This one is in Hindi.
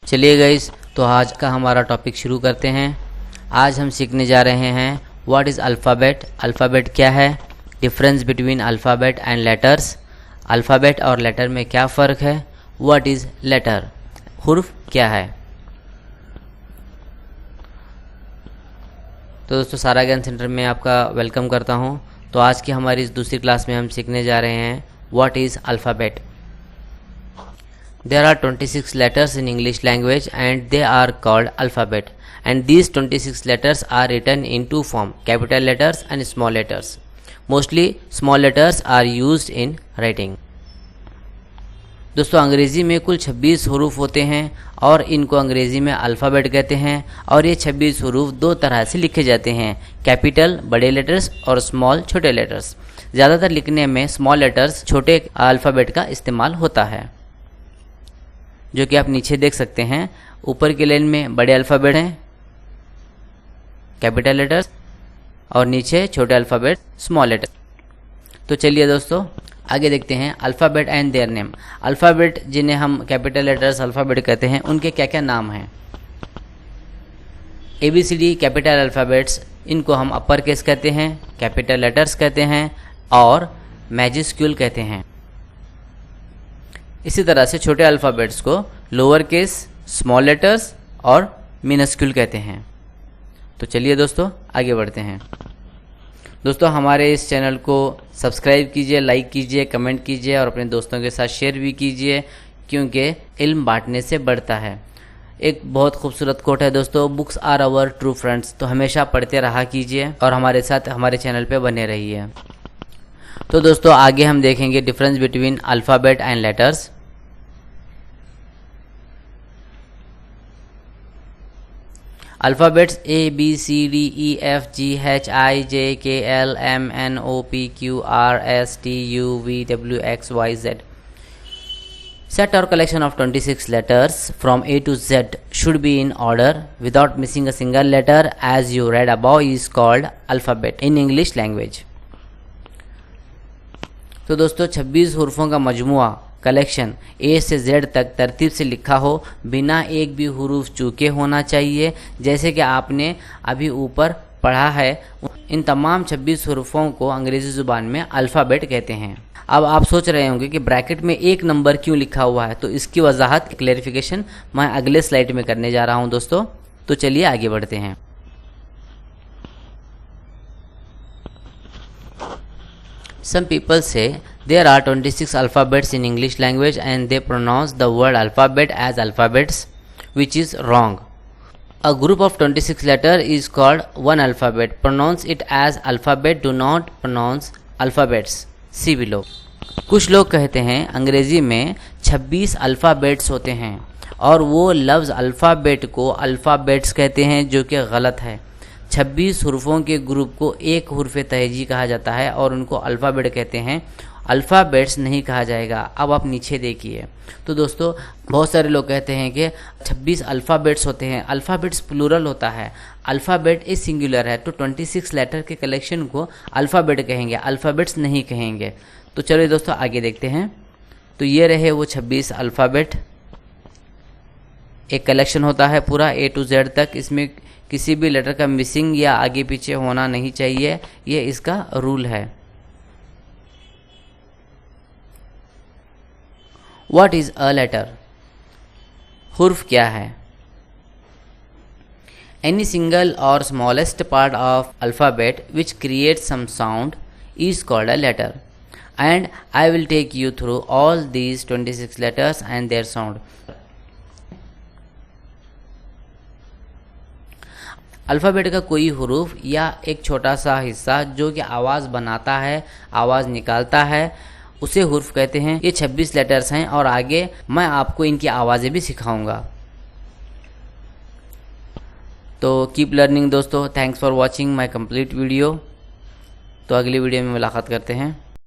चलिए गाइस, तो आज का हमारा टॉपिक शुरू करते हैं। आज हम सीखने जा रहे हैं व्हाट इज़ अल्फ़ाबेट। अल्फ़ाबेट क्या है, difference between alphabet and letters, alphabet और लेटर में क्या फ़र्क है, व्हाट इज़ लेटर, हुर्फ क्या है। तो दोस्तों, सारा ज्ञान सेंटर में आपका वेलकम करता हूं। तो आज की हमारी इस दूसरी क्लास में हम सीखने जा रहे हैं what is alphabet. There are 26 letters in English language and they are called alphabet, and these 26 letters are written in two forms, capital letters and small letters. Mostly small letters are used in writing. दोस्तों, अंग्रेज़ी में कुल 26 हरूफ होते हैं और इनको अंग्रेज़ी में अल्फ़ाबेट कहते हैं। और ये 26 हरूफ दो तरह से लिखे जाते हैं, कैपिटल बड़े लेटर्स और स्मॉल छोटे लेटर्स। ज़्यादातर लिखने में स्मॉल लेटर्स छोटे अल्फ़ाबेट का इस्तेमाल होता है, जो कि आप नीचे देख सकते हैं। ऊपर की लाइन में बड़े अल्फ़ाबेट हैं, कैपिटल लेटर्स, और नीचे छोटे अल्फ़ाबेट स्मॉल लेटर। तो चलिए दोस्तों, आगे देखते हैं alphabet and their name. Alphabet जिन्हें हम कैपिटल लेटर्स अल्फ़ाबेट कहते हैं, उनके क्या क्या नाम हैं। ABCD कैपिटल अल्फ़ाबेट्स, इनको हम अपर केस कहते हैं, कैपिटल लेटर्स कहते हैं और मैजिस्क्यूल कहते हैं। इसी तरह से छोटे अल्फ़ाबेट्स को लोअर केस, स्मॉल लेटर्स और मिनस्क्यूल कहते हैं। तो चलिए दोस्तों, आगे बढ़ते हैं। दोस्तों, हमारे इस चैनल को सब्सक्राइब कीजिए, लाइक कीजिए, कमेंट कीजिए और अपने दोस्तों के साथ शेयर भी कीजिए, क्योंकि इल्म बांटने से बढ़ता है। एक बहुत खूबसूरत कोट है दोस्तों, books are our true friends. तो हमेशा पढ़ते रहा कीजिए और हमारे साथ हमारे चैनल पे बने रहिए। तो दोस्तों, आगे हम देखेंगे difference between alphabet and letters. Alphabets ABCDEFGHIJKLMNOPQRSTUVWXYZ। Set or collection of 26 letters from A to Z should be in order without missing a single letter, as you read above is called alphabet in English language. तो दोस्तों, 26 हुर्फों का मजमुआ, कलेक्शन A से Z तक तरतीब से लिखा हो, बिना एक भी हुरूफ चूके होना चाहिए, जैसे कि आपने अभी ऊपर पढ़ा है। इन तमाम 26 हुरूफों को अंग्रेज़ी ज़ुबान में अल्फ़ाबेट कहते हैं। अब आप सोच रहे होंगे कि ब्रैकेट में एक नंबर क्यों लिखा हुआ है, तो इसकी वजाहत, क्लैरिफिकेशन मैं अगले स्लाइड में करने जा रहा हूं दोस्तों। तो चलिए आगे बढ़ते हैं। Some people say there are 26 alphabets in English language and they pronounce the word alphabet as alphabets, which is wrong. A group of 26 letters is called one alphabet. Pronounce it as alphabet, do not pronounce alphabets. See below. कुछ लोग कहते हैं अंग्रेजी में 26 अल्फ़ाबेट्स होते हैं और वो लफ्ज़ अल्फ़ाबेट को अल्फ़ाबेट्स कहते हैं, जो कि गलत है। 26 हुर्फों के ग्रुप को एक हुर्फ तहजी कहा जाता है और उनको अल्फ़ाबेट कहते हैं, अल्फ़ाबेट्स नहीं कहा जाएगा। अब आप नीचे देखिए। तो दोस्तों, बहुत सारे लोग कहते हैं कि 26 अल्फ़ाबेट्स होते हैं, अल्फ़ाबेट्स प्लूरल होता है, अल्फ़ाबेट इज सिंगुलर है, तो 26 लेटर के कलेक्शन को अल्फ़ाबेट कहेंगे, अल्फ़ाबेट्स नहीं कहेंगे। तो चलिए दोस्तों, आगे देखते हैं। तो ये रहे वो 26 अल्फ़ाबेट। एक कलेक्शन होता है पूरा A to Z तक, इसमें किसी भी लेटर का मिसिंग या आगे पीछे होना नहीं चाहिए, ये इसका रूल है। व्हाट इज अ लेटर, हुर्फ क्या है। एनी सिंगल और smallest part of alphabet which create some sound is called a letter, and I will take you through all these 26 letters and their sound. Alphabet का कोई हुरूफ या एक छोटा सा हिस्सा जो कि आवाज़ बनाता है, आवाज़ निकालता है, उसे हुर्फ कहते हैं। ये 26 लेटर्स हैं और आगे मैं आपको इनकी आवाज़ें भी सिखाऊंगा। तो कीप लर्निंग दोस्तों। Thanks for watching my complete video. तो अगली वीडियो में मुलाकात करते हैं।